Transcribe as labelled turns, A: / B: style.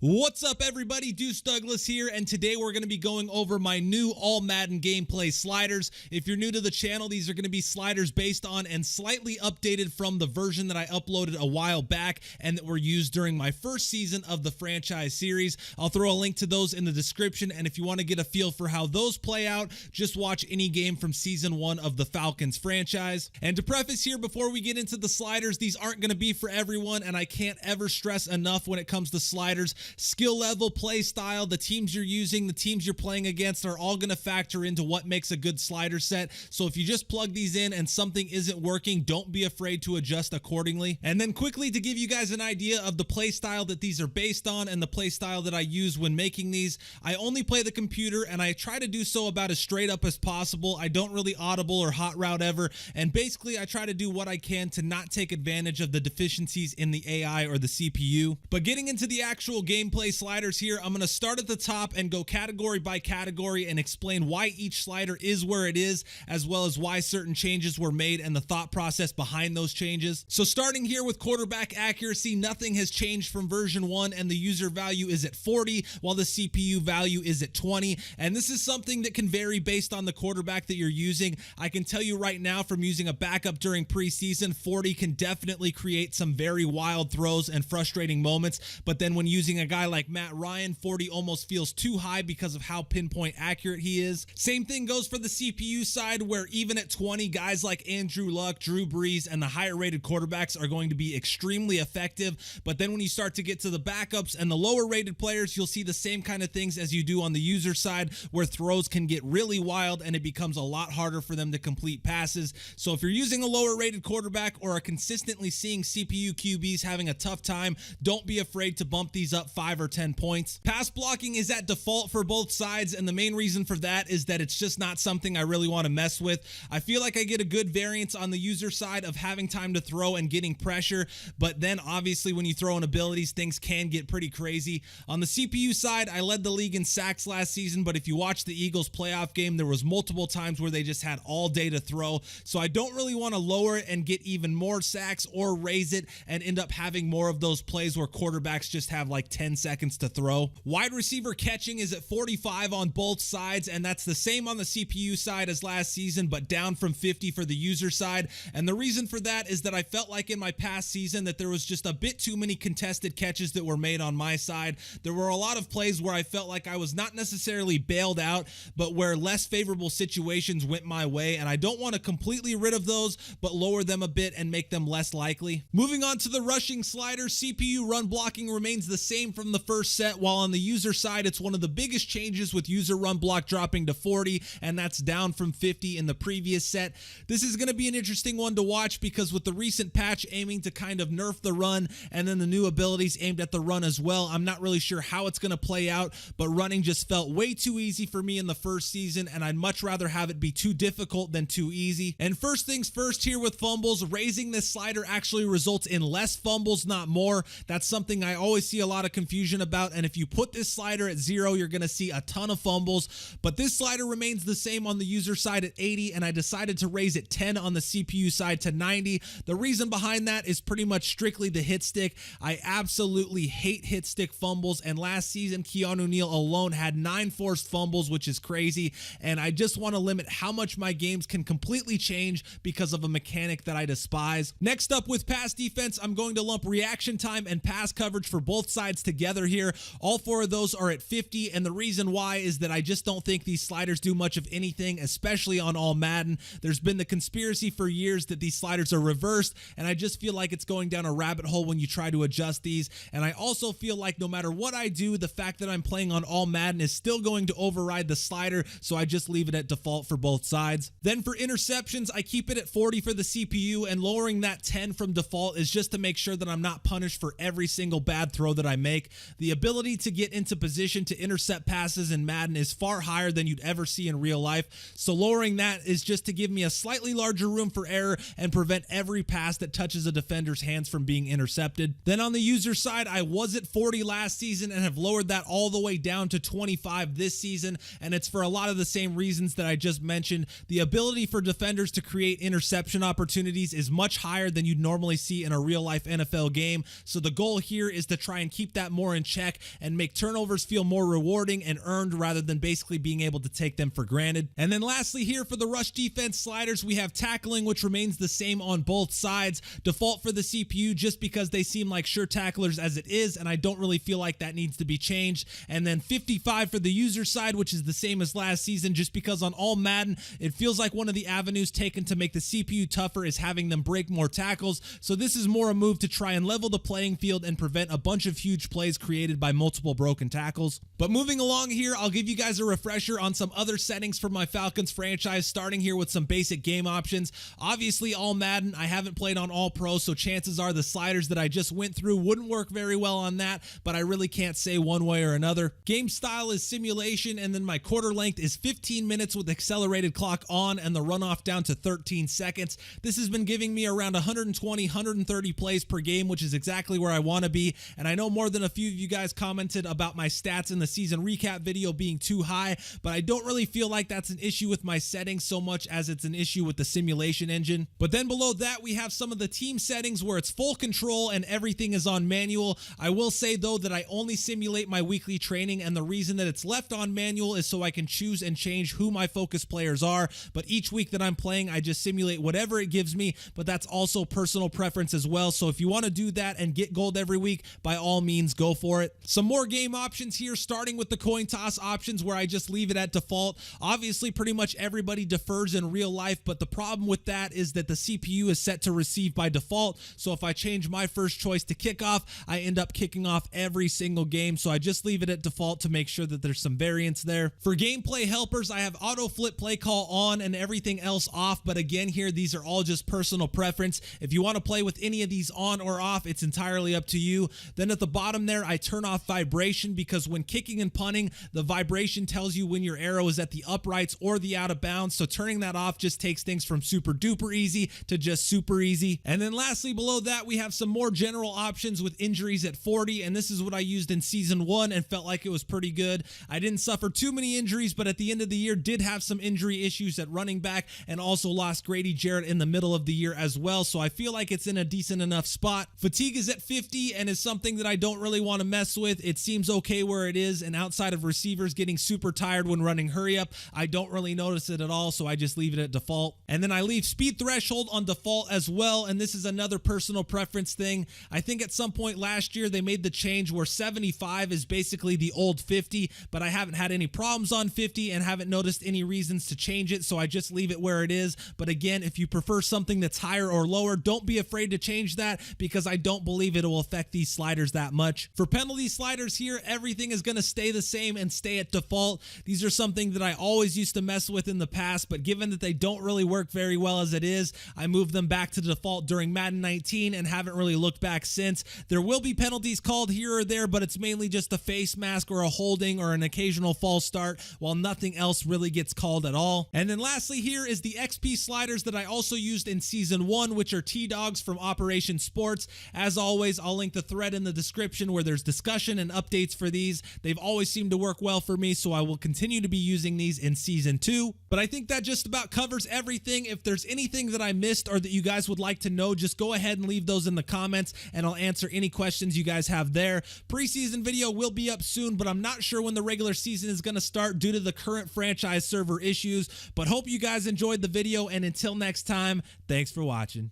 A: What's up everybody, Deuce Douglas here, and today we're going to be going over my new All-Madden gameplay sliders. If you're new to the channel, these are going to be sliders based on and slightly updated from the version that I uploaded a while back and that were used during my first season of the franchise series. I'll throw a link to those in the description, and if you want to get a feel for how those play out, just watch any game from season 1 of the Falcons franchise. And to preface here, before we get into the sliders, these aren't going to be for everyone, and I can't ever stress enough when it comes to sliders. Skill level, play style, the teams you're using, the teams you're playing against are all going to factor into what makes a good slider set. So if you just plug these in and something isn't working, don't be afraid to adjust accordingly. And then quickly, to give you guys an idea of the play style that these are based on and the play style that I use when making these, I only play the computer and I try to do so about as straight up as possible. I don't really audible or hot route ever, and basically I try to do what I can to not take advantage of the deficiencies in the AI or the CPU. But getting into the actual gameplay sliders here, I'm going to start at the top and go category by category and explain why each slider is where it is, as well as why certain changes were made and the thought process behind those changes. So starting here with quarterback accuracy, nothing has changed from version 1 and the user value is at 40 while the CPU value is at 20, and this is something that can vary based on the quarterback that you're using. I can tell you right now from using a backup during preseason, 40 can definitely create some very wild throws and frustrating moments, but then when using a guy like Matt Ryan, 40 almost feels too high because of how pinpoint accurate he is. Same thing goes for the CPU side, where even at 20, guys like Andrew Luck, Drew Brees, and the higher rated quarterbacks are going to be extremely effective. But then when you start to get to the backups and the lower rated players, you'll see the same kind of things as you do on the user side, where throws can get really wild and it becomes a lot harder for them to complete passes. So if you're using a lower rated quarterback or are consistently seeing CPU QBs having a tough time, don't be afraid to bump these up 5 or 10 points. Pass blocking is at default for both sides, and the main reason for that is that it's just not something I really want to mess with. I feel like I get a good variance on the user side of having time to throw and getting pressure, but then obviously when you throw in abilities, things can get pretty crazy. On the CPU side, I led the league in sacks last season, but if you watch the Eagles playoff game, there was multiple times where they just had all day to throw, so I don't really want to lower it and get even more sacks or raise it and end up having more of those plays where quarterbacks just have like 10 seconds to throw. Wide receiver catching is at 45 on both sides, and that's the same on the CPU side as last season, but down from 50 for the user side. And the reason for that is that I felt like in my past season that there was just a bit too many contested catches that were made on my side. There were a lot of plays where I felt like I was not necessarily bailed out, but where less favorable situations went my way, and I don't want to completely rid of those, but lower them a bit and make them less likely. Moving on to the rushing slider, CPU run blocking remains the same from the first set, while on the user side, it's one of the biggest changes with user run block dropping to 40, and that's down from 50 in the previous set. This is going to be an interesting one to watch because with the recent patch aiming to kind of nerf the run and then the new abilities aimed at the run as well, I'm not really sure how it's going to play out, but running just felt way too easy for me in the first season, and I'd much rather have it be too difficult than too easy. And first things first here with fumbles, raising this slider actually results in less fumbles, not more. That's something I always see a lot of confusion about, and if you put this slider at 0, you're going to see a ton of fumbles, but this slider remains the same on the user side at 80, and I decided to raise it 10 on the CPU side to 90. The reason behind that is pretty much strictly the hit stick. I absolutely hate hit stick fumbles, and last season Keanu Neal alone had 9 forced fumbles, which is crazy, and I just want to limit how much my games can completely change because of a mechanic that I despise. Next up with pass defense, I'm going to lump reaction time and pass coverage for both sides together here. All 4 of those are at 50, and the reason why is that I just don't think these sliders do much of anything, especially on All-Madden. There's been the conspiracy for years that these sliders are reversed, and I just feel like it's going down a rabbit hole when you try to adjust these, and I also feel like no matter what I do, the fact that I'm playing on All-Madden is still going to override the slider, so I just leave it at default for both sides. Then for interceptions, I keep it at 40 for the CPU, and lowering that 10 from default is just to make sure that I'm not punished for every single bad throw that I make. The ability to get into position to intercept passes in Madden is far higher than you'd ever see in real life, so lowering that is just to give me a slightly larger room for error and prevent every pass that touches a defender's hands from being intercepted. Then on the user side, I was at 40 last season and have lowered that all the way down to 25 this season, and it's for a lot of the same reasons that I just mentioned. The ability for defenders to create interception opportunities is much higher than you'd normally see in a real life NFL game, so the goal here is to try and keep that that more in check and make turnovers feel more rewarding and earned rather than basically being able to take them for granted. And then lastly here for the rush defense sliders, we have tackling, which remains the same on both sides. Default for the CPU just because they seem like sure tacklers as it is, and I don't really feel like that needs to be changed. And then 55 for the user side, which is the same as last season, just because on All-Madden, it feels like one of the avenues taken to make the CPU tougher is having them break more tackles. So this is more a move to try and level the playing field and prevent a bunch of huge plays created by multiple broken tackles. But moving along here, I'll give you guys a refresher on some other settings for my Falcons franchise, starting here with some basic game options. Obviously, All-Madden, I haven't played on All-Pro, so chances are the sliders that I just went through wouldn't work very well on that, but I really can't say one way or another. Game style is simulation, and then my quarter length is 15 minutes with accelerated clock on and the runoff down to 13 seconds. This has been giving me around 120, 130 plays per game, which is exactly where I want to be, and I know more than a few of you guys commented about my stats in the season recap video being too high, but I don't really feel like that's an issue with my settings so much as it's an issue with the simulation engine. But then below that, we have some of the team settings where it's full control and everything is on manual. I will say though that I only simulate my weekly training, and the reason that it's left on manual is so I can choose and change who my focus players are, but each week that I'm playing, I just simulate whatever it gives me, but that's also personal preference as well. So if you want to do that and get gold every week, by all means, go for it. Some more game options here, starting with the coin toss options where I just leave it at default. Obviously, pretty much everybody defers in real life, but the problem with that is that the CPU is set to receive by default. So if I change my first choice to kickoff, I end up kicking off every single game. So I just leave it at default to make sure that there's some variance there. For gameplay helpers, I have auto flip play call on and everything else off. But again, here, these are all just personal preference. If you want to play with any of these on or off, it's entirely up to you. Then at the bottom there, I turn off vibration because when kicking and punting, the vibration tells you when your arrow is at the uprights or the out of bounds. So turning that off just takes things from super duper easy to just super easy. And then lastly, below that, we have some more general options with injuries at 40. And this is what I used in season 1 and felt like it was pretty good. I didn't suffer too many injuries, but at the end of the year did have some injury issues at running back and also lost Grady Jarrett in the middle of the year as well. So I feel like it's in a decent enough spot. Fatigue is at 50 and is something that I don't really want to mess with. It seems okay where it is, and outside of receivers getting super tired when running hurry up, I don't really notice it at all, so I just leave it at default. And then I leave speed threshold on default as well, and this is another personal preference thing. I think at some point last year they made the change where 75 is basically the old 50, but I haven't had any problems on 50 and haven't noticed any reasons to change it, so I just leave it where it is. But again, if you prefer something that's higher or lower, don't be afraid to change that because I don't believe it will affect these sliders that much. For penalty sliders here, everything is going to stay the same and stay at default. These are something that I always used to mess with in the past, but given that they don't really work very well as it is, I moved them back to default during Madden 19 and haven't really looked back since. There will be penalties called here or there, but it's mainly just a face mask or a holding or an occasional false start, while nothing else really gets called at all. And then lastly here is the XP sliders that I also used in season 1, which are T-Dawgs from Operation Sports. As always, I'll link the thread in the description where there's discussion and updates for these. They've always seemed to work well for me, so I will continue to be using these in season 2. But I think that just about covers everything. If there's anything that I missed or that you guys would like to know, just go ahead and leave those in the comments and I'll answer any questions you guys have there. Preseason video will be up soon, but I'm not sure when the regular season is going to start due to the current franchise server issues. But hope you guys enjoyed the video, and until next time, thanks for watching.